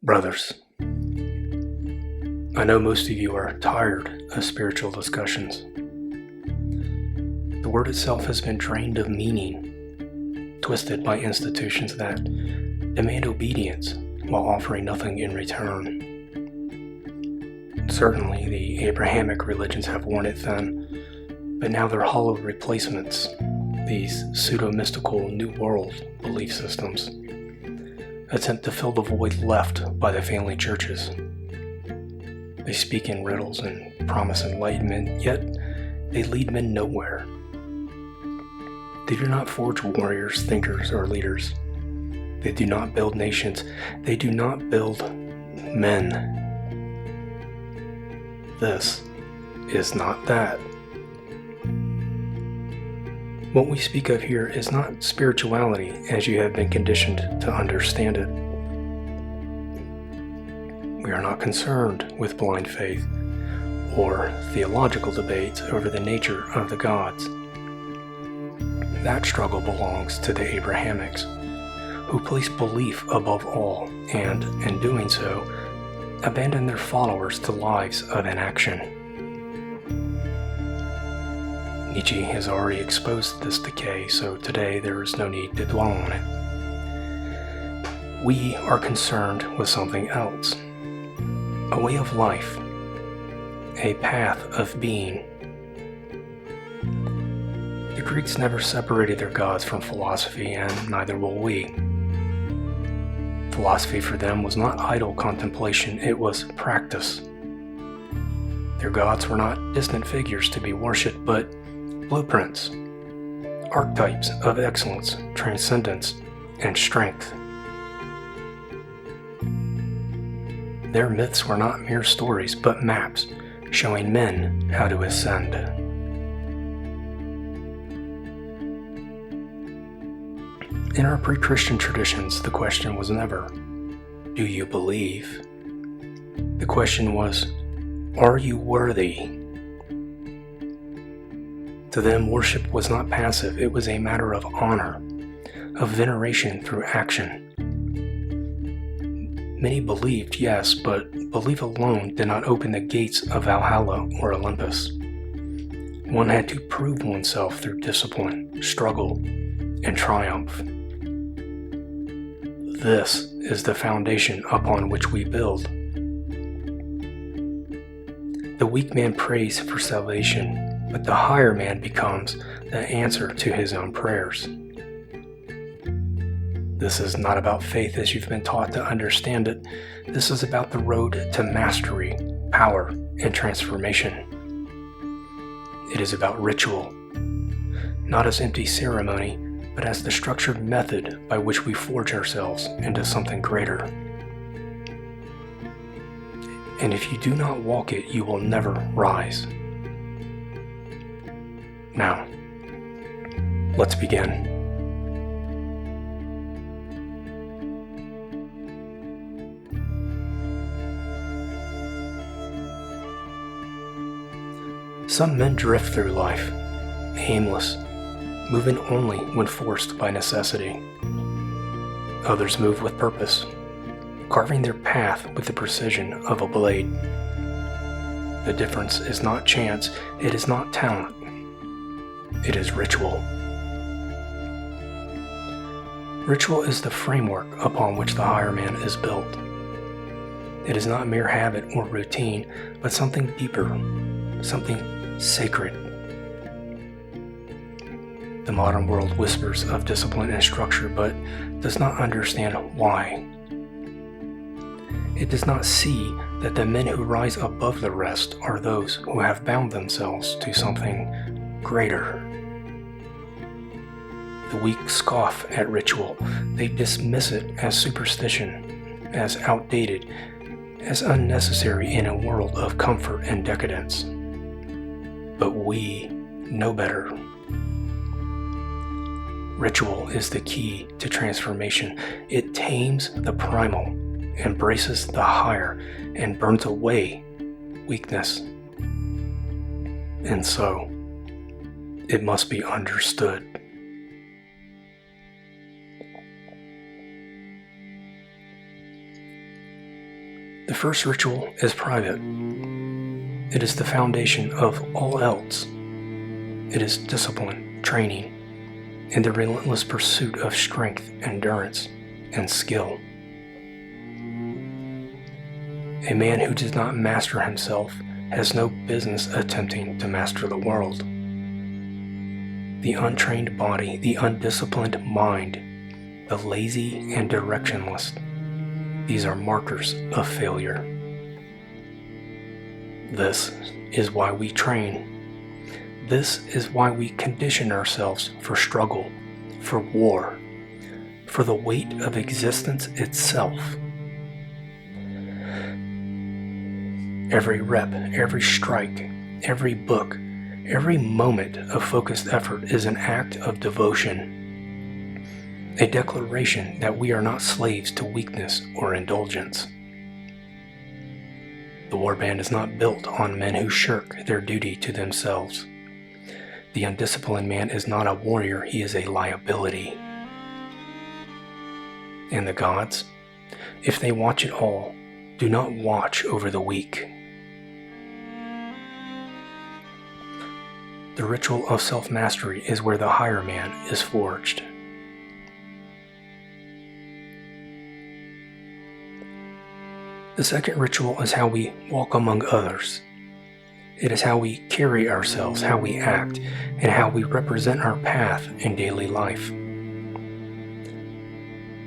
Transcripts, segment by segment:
Brothers, I know most of you are tired of spiritual discussions. The word itself has been drained of meaning, twisted by institutions that demand obedience while offering nothing in return. Certainly, the Abrahamic religions have worn it thin, but now they're hollow replacements, these pseudo-mystical New World belief systems attempt to fill the void left by the family churches. They speak in riddles and promise enlightenment, yet they lead men nowhere. They do not forge warriors, thinkers, or leaders. They do not build nations. They do not build men. This is not that. What we speak of here is not spirituality as you have been conditioned to understand it. We are not concerned with blind faith or theological debates over the nature of the gods. That struggle belongs to the Abrahamics, who place belief above all and, in doing so, abandon their followers to lives of inaction. Nietzsche has already exposed this decay, so today there is no need to dwell on it. We are concerned with something else. A way of life. A path of being. The Greeks never separated their gods from philosophy, and neither will we. Philosophy for them was not idle contemplation, it was practice. Their gods were not distant figures to be worshipped, but blueprints, archetypes of excellence, transcendence, and strength. Their myths were not mere stories, but maps showing men how to ascend. In our pre-Christian traditions, the question was never, do you believe? The question was, are you worthy? To them, worship was not passive, it was a matter of honor, of veneration through action. Many believed, yes, but belief alone did not open the gates of Valhalla or Olympus. One had to prove oneself through discipline, struggle, and triumph. This is the foundation upon which we build. The weak man prays for salvation, but the higher man becomes the answer to his own prayers. This is not about faith as you've been taught to understand it. This is about the road to mastery, power, and transformation. It is about ritual, not as empty ceremony, but as the structured method by which we forge ourselves into something greater. And if you do not walk it, you will never rise. Now, let's begin. Some men drift through life, aimless, moving only when forced by necessity. Others move with purpose, carving their path with the precision of a blade. The difference is not chance, it is not talent. It is ritual. Ritual is the framework upon which the higher man is built. It is not mere habit or routine, but something deeper, something sacred. The modern world whispers of discipline and structure, but does not understand why. It does not see that the men who rise above the rest are those who have bound themselves to something greater. The weak scoff at ritual. They dismiss it as superstition, as outdated, as unnecessary in a world of comfort and decadence. But we know better. Ritual is the key to transformation. It tames the primal, embraces the higher, and burns away weakness. And so, it must be understood. The first ritual is private. It is the foundation of all else. It is discipline, training, and the relentless pursuit of strength, endurance, and skill. A man who does not master himself has no business attempting to master the world. The untrained body, the undisciplined mind, the lazy and directionless, these are markers of failure. This is why we train. This is why we condition ourselves for struggle, for war, for the weight of existence itself. Every rep, every strike, every book, every moment of focused effort is an act of devotion, a declaration that we are not slaves to weakness or indulgence. The warband is not built on men who shirk their duty to themselves. The undisciplined man is not a warrior, he is a liability. And the gods, if they watch it all, do not watch over the weak. The ritual of self-mastery is where the higher man is forged. The second ritual is how we walk among others. It is how we carry ourselves, how we act, and how we represent our path in daily life.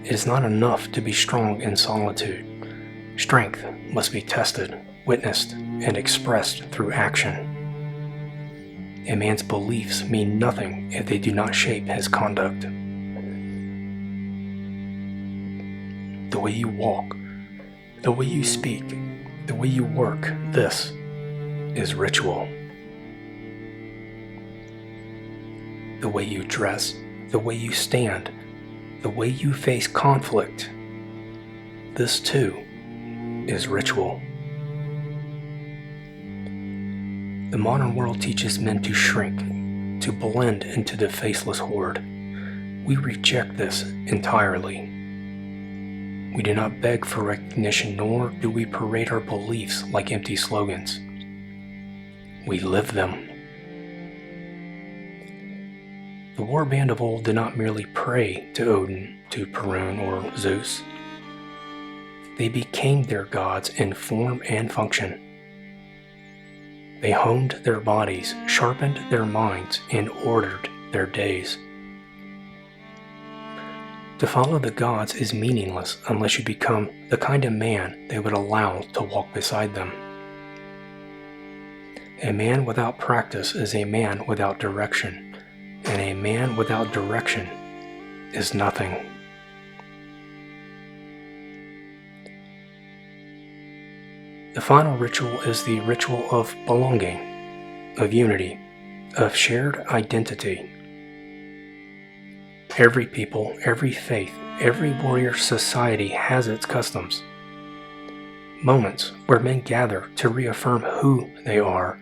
It is not enough to be strong in solitude. Strength must be tested, witnessed, and expressed through action. A man's beliefs mean nothing if they do not shape his conduct. The way you walk, the way you speak, the way you work, this is ritual. The way you dress, the way you stand, the way you face conflict, this too is ritual. The modern world teaches men to shrink, to blend into the faceless horde. We reject this entirely. We do not beg for recognition, nor do we parade our beliefs like empty slogans. We live them. The warband of old did not merely pray to Odin, to Perun, or Zeus. They became their gods in form and function. They honed their bodies, sharpened their minds, and ordered their days. To follow the gods is meaningless unless you become the kind of man they would allow to walk beside them. A man without practice is a man without direction, and a man without direction is nothing. The final ritual is the ritual of belonging, of unity, of shared identity. Every people, every faith, every warrior society has its customs. Moments where men gather to reaffirm who they are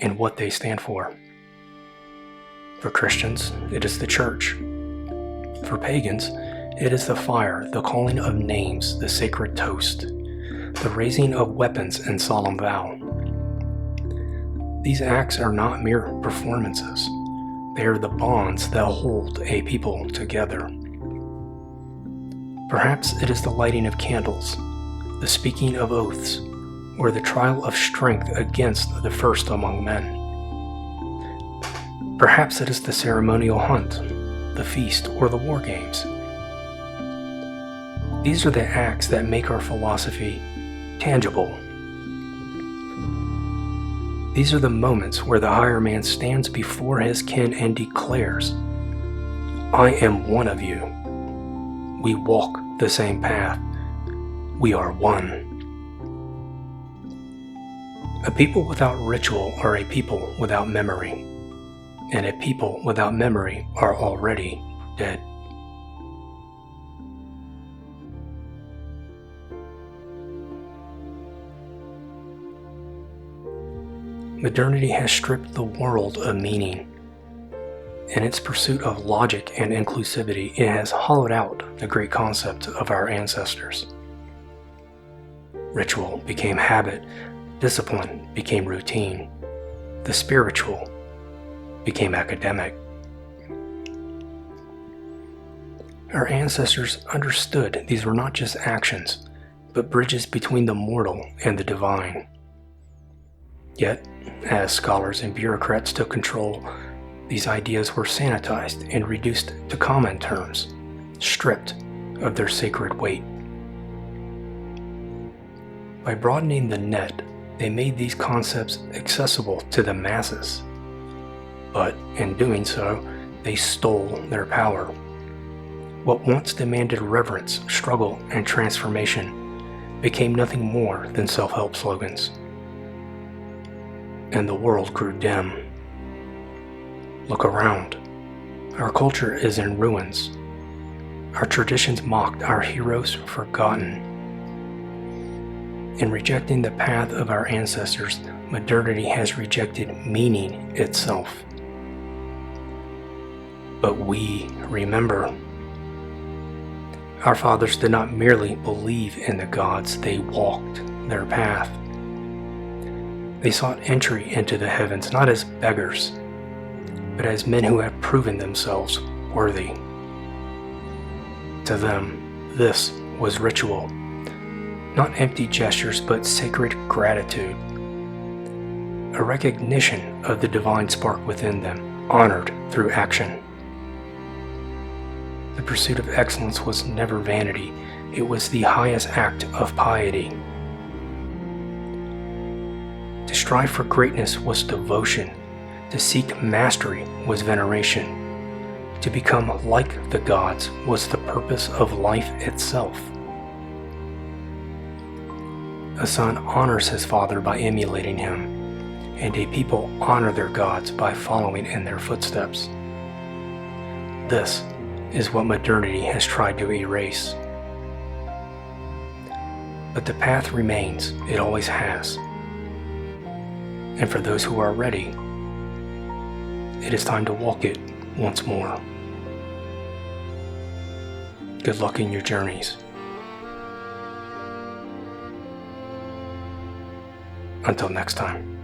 and what they stand for. For Christians, it is the church. For pagans, it is the fire, the calling of names, the sacred toast, the raising of weapons and solemn vow. These acts are not mere performances. They are the bonds that hold a people together. Perhaps it is the lighting of candles, the speaking of oaths, or the trial of strength against the first among men. Perhaps it is the ceremonial hunt, the feast, or the war games. These are the acts that make our philosophy tangible. These are the moments where the higher man stands before his kin and declares, "I am one of you. We walk the same path. We are one." A people without ritual are a people without memory, and a people without memory are already dead. Modernity has stripped the world of meaning. In its pursuit of logic and inclusivity, it has hollowed out the great concept of our ancestors. Ritual became habit, discipline became routine, the spiritual became academic. Our ancestors understood these were not just actions, but bridges between the mortal and the divine. Yet, as scholars and bureaucrats took control, these ideas were sanitized and reduced to common terms, stripped of their sacred weight. By broadening the net, they made these concepts accessible to the masses. But in doing so, they stole their power. What once demanded reverence, struggle, and transformation became nothing more than self-help slogans. And the world grew dim. Look around. Our culture is in ruins. Our traditions mocked, our heroes forgotten. In rejecting the path of our ancestors, modernity has rejected meaning itself. But we remember. Our fathers did not merely believe in the gods, they walked their path. They sought entry into the heavens not as beggars, but as men who had proven themselves worthy. To them, this was ritual, not empty gestures but sacred gratitude, a recognition of the divine spark within them, honored through action. The pursuit of excellence was never vanity, it was the highest act of piety. To strive for greatness was devotion, to seek mastery was veneration, to become like the gods was the purpose of life itself. A son honors his father by emulating him, and a people honor their gods by following in their footsteps. This is what modernity has tried to erase. But the path remains, it always has. And for those who are ready, it is time to walk it once more. Good luck in your journeys. Until next time.